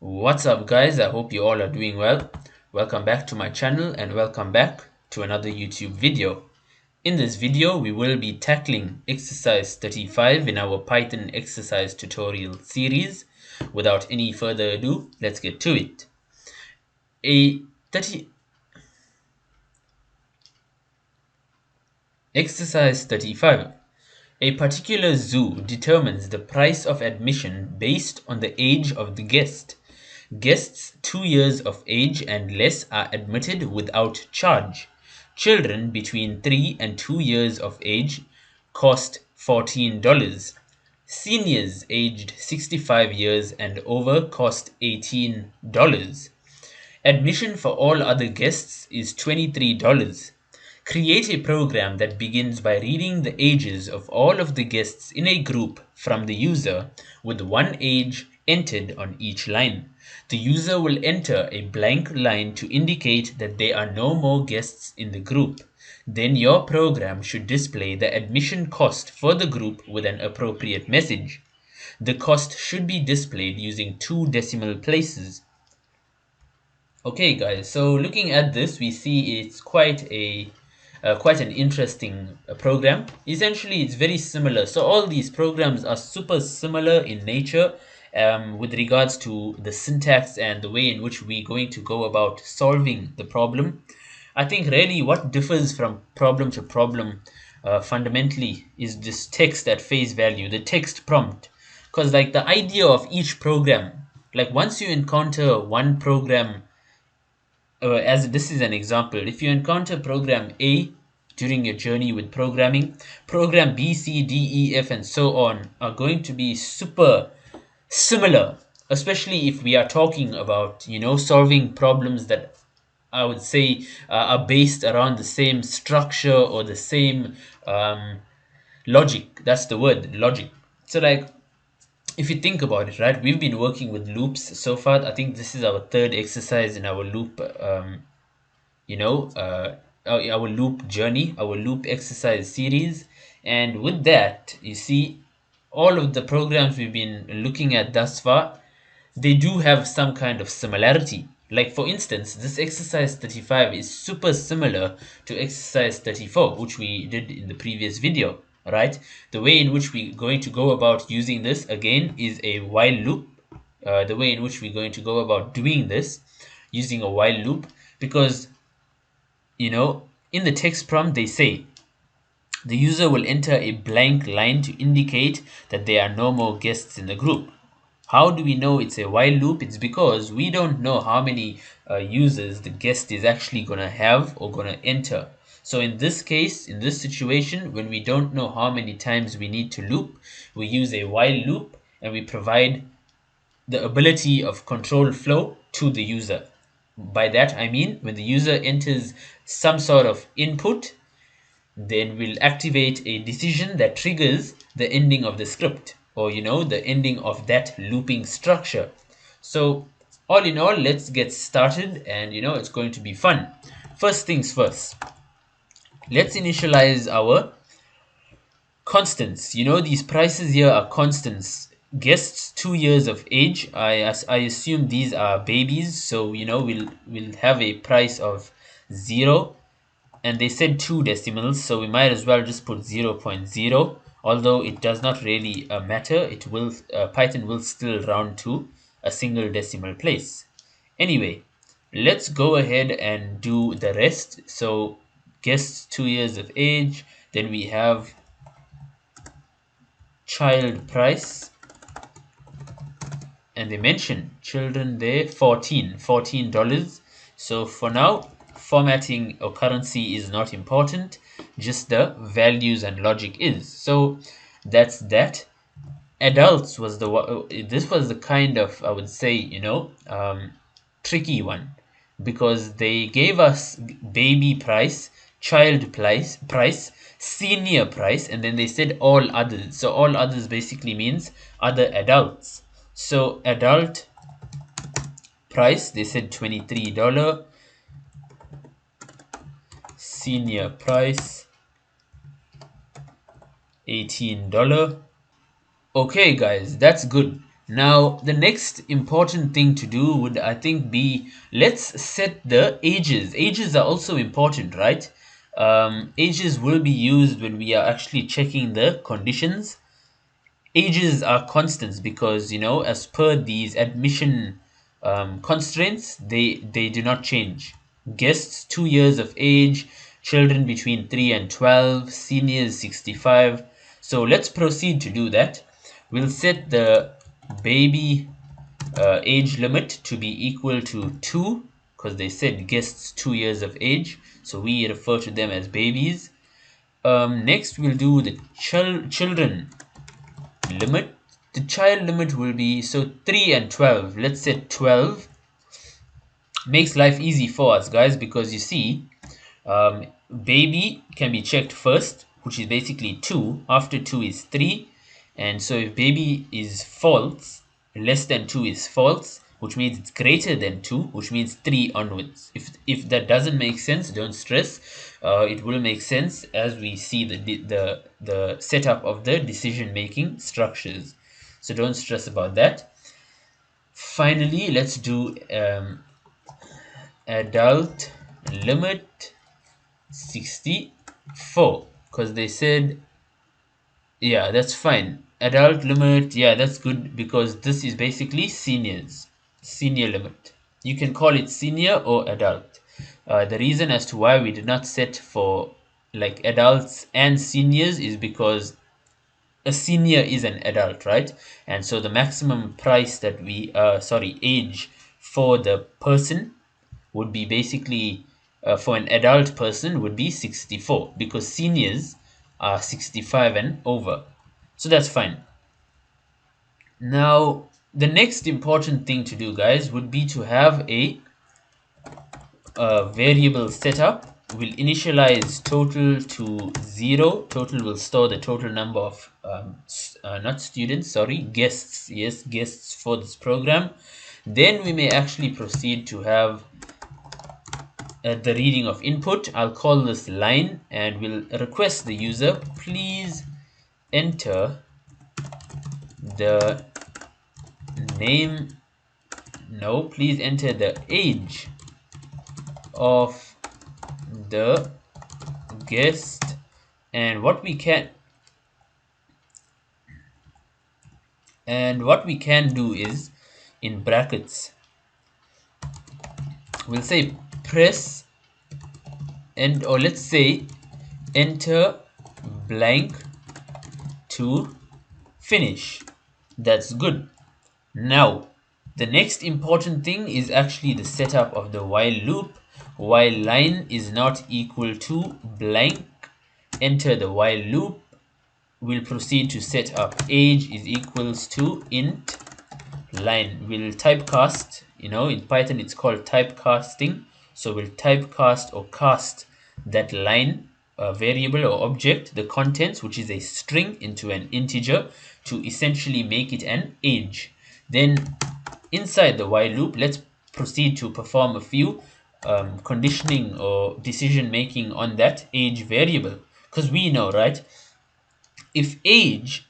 What's up, guys? I hope you all are doing well. Welcome back to my channel and welcome back to another YouTube video. In this video, we will be tackling exercise 35 in our Python exercise tutorial series. Without any further ado, let's get to it. A 30 Exercise 35. A particular zoo determines the price of admission based on the age of the guest. Guests 2 years of age and less are admitted without charge. Children between 3 and 2 years of age cost $14. Seniors aged 65 years and over cost $18. Admission for all other guests is $23. Create a program that begins by reading the ages of all of the guests in a group from the user, with one age entered on each line. The user will enter a blank line to indicate that there are no more guests in the group. Then your program should display the admission cost for the group with an appropriate message. The cost should be displayed using two decimal places. Okay, guys. So looking at this, we see it's quite an interesting program. Essentially, it's very similar. So all these programs are super similar in nature, with regards to the syntax and the way in which we're going to go about solving the problem. I think really what differs from problem to problem fundamentally is this text at face value, the text prompt. Because like the idea of each program, like once you encounter one program, as this is an example, if you encounter program A during your journey with programming, program B, C, D, E, F, and so on are going to be super similar, especially if we are talking about, solving problems that I would say are based around the same structure or the same logic. That's the word, logic. So, like, if you think about it, right, we've been working with loops so far. I think this is our third exercise in our loop our loop journey, our loop exercise series. And with that, you see, all of the programs we've been looking at thus far, they do have some kind of similarity. Like for instance, this exercise 35 is super similar to exercise 34, which we did in the previous video, right? The way in which we're going to go about using this again is a while loop. The way in which we're going to go about doing this using a while loop, because in the text prompt, they say the user will enter a blank line to indicate that there are no more guests in the group. How do we know it's a while loop? It's because we don't know how many users the guest is actually going to have or going to enter. So in this case, in this situation, when we don't know how many times we need to loop, we use a while loop and we provide the ability of control flow to the user. By that I mean when the user enters some sort of input, then we'll activate a decision that triggers the ending of the script, or the ending of that looping structure. So all in all, let's get started, and it's going to be fun. First things first, let's initialize our constants. These prices here are constants. Guests 2 years of age. I assume these are babies, so we'll have a price of 0, and they said two decimals, so we might as well just put 0 0.0, although it does not really matter. It will Python will still round to a single decimal place. Anyway, let's go ahead and do the rest. So guests 2 years of age, then we have child price, and they mention children there, $14. So for now, formatting or currency is not important, just the values and logic is. So that's that. Adults was this was the kind of, I would say, tricky one, because they gave us baby price, child price, senior price, and then they said all others. So all others basically means other adults. So adult price, they said $23. Senior price, $18. Okay, guys, that's good. Now, the next important thing to do would, I think, be let's set the ages. Ages are also important, right? Ages will be used when we are actually checking the conditions. Ages are constants because, as per these admission constraints, they do not change. Guests 2 years of age, children between 3 and 12, seniors 65. So let's proceed to do that. We'll set the baby age limit to be equal to 2 because they said guests 2 years of age, so we refer to them as babies. Next, we'll do the children limit. The child limit will be, so 3 and 12. Let's say 12 makes life easy for us, guys, because you see, um, baby can be checked first, which is basically 2. After 2 is 3. And so if baby is false, less than 2 is false, which means it's greater than 2, which means 3 onwards. If that doesn't make sense, don't stress. It will make sense as we see the setup of the decision making structures. So don't stress about that. Finally, let's do adult limit 64 because they said, yeah, that's fine. Adult limit, yeah, that's good because this is basically senior limit. You can call it senior or adult. The reason as to why we did not set for like adults and seniors is because a senior is an adult, right? And so the maximum price that age for the person would be basically, for an adult person would be 64 because seniors are 65 and over. So that's fine. Now, the next important thing to do, guys, would be to have a variable setup. Will initialize total to 0. Total will store the total number of not students, sorry, guests. Yes, guests for this program. Then we may actually proceed to have the reading of input. I'll call this line and we'll request the user, please enter the name, no, please enter the age of the guest. And what we can do is, in brackets, we'll say press and, or let's say enter blank to finish. That's good. Now, the next important thing is actually the setup of the while loop. While line is not equal to blank, enter the while loop. We'll proceed to set up age is equals to int line. We'll typecast, in Python it's called typecasting. So we'll typecast or cast that line variable or object, the contents, which is a string, into an integer to essentially make it an age. Then inside the while loop, let's proceed to perform a few conditioning or decision making on that age variable. Because we know, right? If age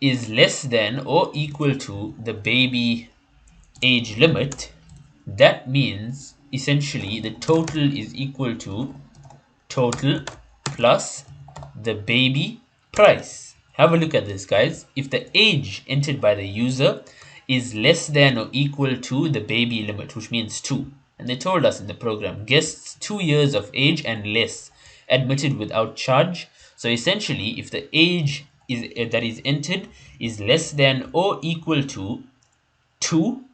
is less than or equal to the baby age limit, that means essentially the total is equal to total plus the baby price. Have a look at this, guys. If the age entered by the user is less than or equal to the baby limit, which means 2, and they told us in the program, guests 2 years of age and less admitted without charge. So essentially, if the age that is entered is less than or equal to 2,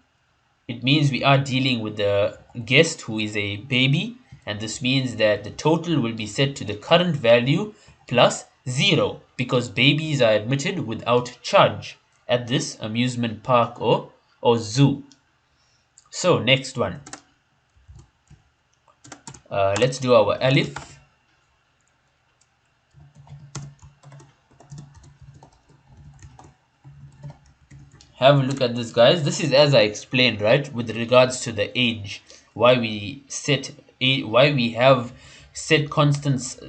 it means we are dealing with the guest who is a baby, and this means that the total will be set to the current value plus 0 because babies are admitted without charge at this amusement park or zoo. So next one, let's do our alif. Have a look at this, guys. This is as I explained, right, with regards to the age, why we have set constants,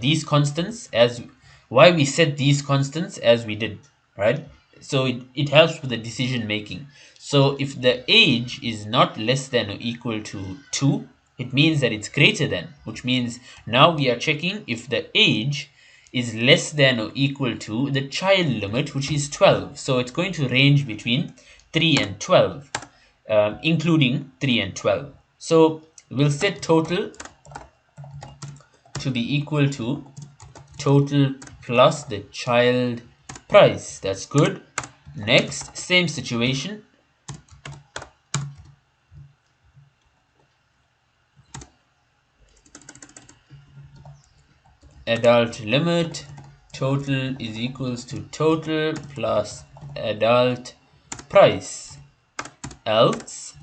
these constants as why we set these constants as we did, right? So it helps with the decision making. So if the age is not less than or equal to 2, it means that it's greater than, which means now we are checking if the age is less than or equal to the child limit, which is 12. So it's going to range between 3 and 12, including 3 and 12. So we'll set total to be equal to total plus the child price. That's good. Next, same situation. Adult limit total is equals to total plus adult price. Else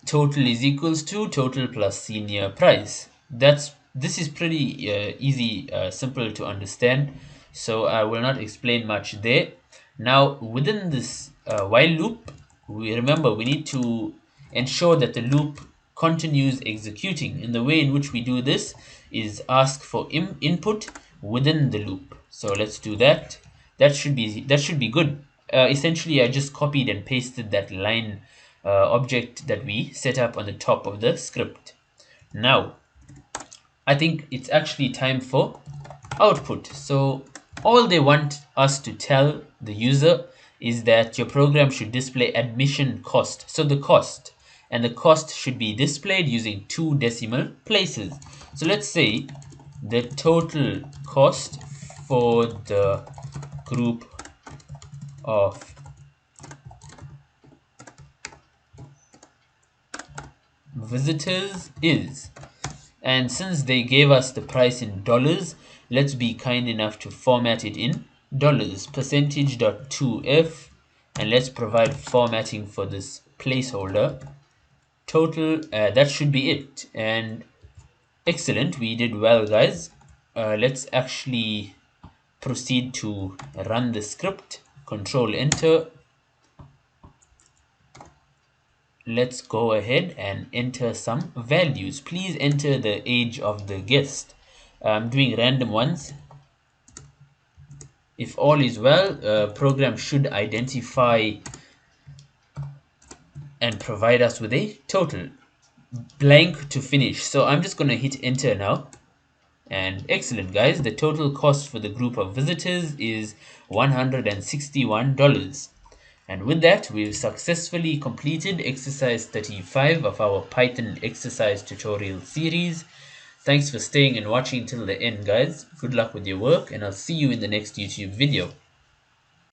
total is equals to total plus senior price. This is pretty easy, simple to understand, so I will not explain much there. Now within this while loop, we remember we need to ensure that the loop continues executing, and the way in which we do this is ask for input within the loop. So let's do that. That should be good. Essentially, I just copied and pasted that line object that we set up on the top of the script. Now, I think it's actually time for output. So all they want us to tell the user is that your program should display admission cost. So the cost, and the cost should be displayed using 2 decimal places. So let's say the total cost for the group of visitors is, and since they gave us the price in dollars, let's be kind enough to format it in dollars, percentage.2f, and let's provide formatting for this placeholder. Total, that should be it. And excellent, we did well, guys. Let's actually proceed to run the script. Control enter. Let's go ahead and enter some values. Please enter the age of the guest. I'm doing random ones. If all is well, program should identify and provide us with a total. Blank to finish. So I'm just going to hit enter now. And excellent, guys. The total cost for the group of visitors is $161. And with that, we've successfully completed exercise 35 of our Python exercise tutorial series. Thanks for staying and watching till the end, guys. Good luck with your work, and I'll see you in the next YouTube video.